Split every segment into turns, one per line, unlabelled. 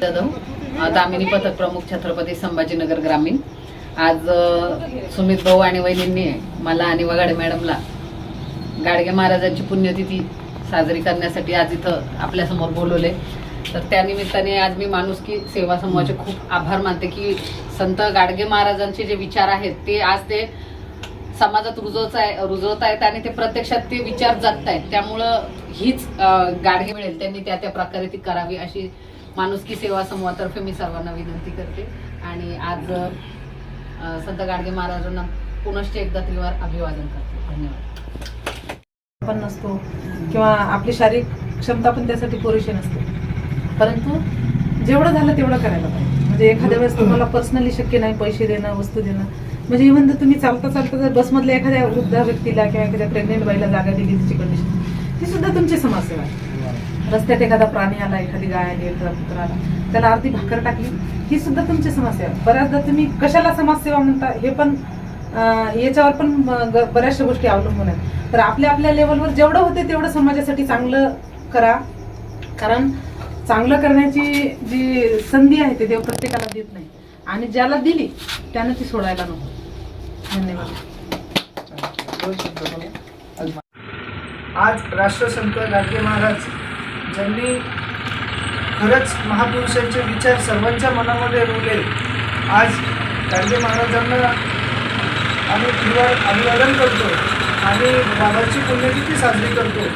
जाधव, दामिनी पथक प्रमुख, छत्रपती संभाजीनगर ग्रामीण। आज सुमित भाऊ आणि वहिनींनी मला आणि वगाडे मॅडमला गाडगे महाराजांची पुण्यतिथी साजरी करण्यासाठी आज इथं आपल्यासमोर बोलवले। तर त्या निमित्ताने आज मी माणुसकी सेवा समूहाचे खूप आभार मानते की संत गाडगे महाराजांचे जे विचार आहेत ते आज ते समाजात रुजवत आहेत आणि ते प्रत्यक्षात ते विचार जगत आहेत। त्यामुळं हीच गाडगे मिळेल त्यांनी त्या प्रकारे ती करावी अशी माणुसकी सेवा समूहातर्फे मी सर्वांना विनंती करते। आणि आज संत गाडगे महाराजांना पुनश्च एकदा त्रिवार अभिवादन करते। धन्यवाद।
पण नसतो किंवा आपली शारीरिक क्षमता पण त्यासाठी पुरेशी नसते, परंतु जेवढं झालं तेवढं करायला पाहिजे। म्हणजे एखाद्या वेळेस तुम्हाला पर्सनली शक्य नाही पैसे देणं, वस्तू देणं, म्हणजे इव्हन जर तुम्ही चालता जर बसमधल्या एखाद्या वृद्ध व्यक्तीला किंवा एखाद्या प्रेग्नेंट बाईला जागा दिली, तिची कंडिशन, ती सुद्धा तुमची समाजसेवा आहे। रस्त्यात एखादा प्राणी आला, एखादी गाय आली, एखादा कुत्र आला, त्याला अर्धी भाकर टाकली, ही सुद्धा तुमची समाजसेवा। बऱ्याचदा तुम्ही कशाला समाजसेवा म्हणता हे पण याच्यावर पण बऱ्याचशा गोष्टी अवलंबून आहेत। तर आपल्या लेवलवर जेवढं होते तेवढं समाजासाठी चांगलं करा, कारण चांगलं करण्याची जी संधी आहे ते देव प्रत्येकाला देत नाही आणि ज्याला दिली त्यानं ती सोडायला नको। धन्यवाद।
आज राष्ट्रसंत गाडगे महाराज ज्यांनी खरंच महापुरुषांचे विचार सर्वांच्या मनामध्ये रुळले, आज गाडगे महाराजांना आम्ही त्रिवार अभिवादन करतो आणि बाबाची पुण्यतिथी साजरी करतो।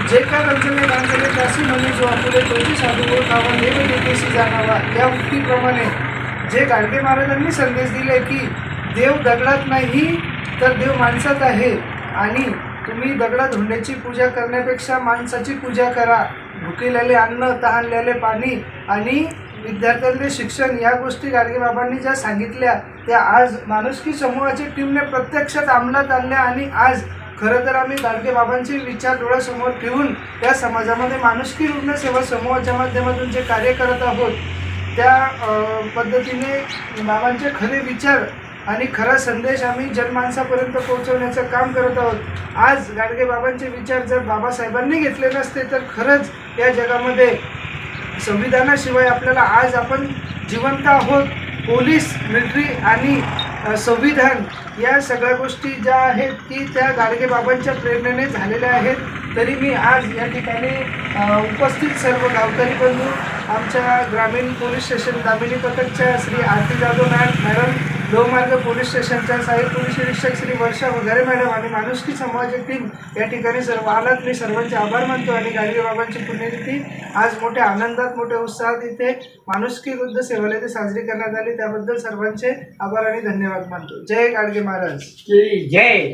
जे का रंजने गांजले त्यासी म्हणे जो आपुले तोची साधू ओळखावा देव देतेशी जाणावा, या उक्तीप्रमाणे जे गाडगे महाराजांनी संदेश दिले की देव दगडात नाही तर देव माणसात आहे आणि तुम्ही दगडात धोंड्याची पूजा करण्यापेक्षा माणसाची पूजा करा। भुकेलेले अन्न, तहानलेले पाणी आणि विद्यार्थ्यांचे शिक्षण, या गोष्टी गाडगे बाबांनी ज्या सांगितल्या त्या आज माणुसकी समूहाच्या टीमने प्रत्यक्षात अंमलात आणल्या आणि आज खरं तर आम्ही गाडगे बाबांचे विचार डोळ्यासमोर ठेवून त्या समाजामध्ये माणुसकी रुग्ण सेवा समूहाच्या माध्यमातून जे कार्य करत आहोत त्या पद्धतीने बाबांचे खरे विचार आणि खरा संदेश आम्ही जनमानसापर्यंत पोहोचवण्याचं काम करत आहोत। आज गाडगे बाबांचे विचार जर बाबासाहेबांनी घेतले नसते तर खरंच या जगामध्ये संविधानाशिवाय आपल्याला आज आपण जिवंत आहोत। पोलीस, मिलिटरी आणि संविधान या सगळ्या गोष्टी ज्या आहेत की त्या गाडगे बाबांच्या प्रेरणेने झालेल्या आहेत। तरी मी आज या ठिकाणी उपस्थित सर्व गावकरी बंधू, आमच्या ग्रामीण पोलीस स्टेशन दामिनी पथकच्या श्री आरती जाधव मॅडम, लोहमार्ग पोलीस स्टेशनच्या सहाय्यक पोलीस निरीक्षक श्री वर्षा वगैरे मॅडम आणि माणुसकी समाजाची टीम या ठिकाणी सर्व आलात। मी सर्वांचे आभार मानतो आणि गाडगे बाबांची पुण्यतिथी आज मोठ्या आनंदात, मोठ्या उत्साहात इथे माणुसकी वृद्ध सेवालय ते साजरी करण्यात आली, त्याबद्दल सर्वांचे आभार आणि धन्यवाद मानतो। जय गाडगे महाराज।
जय।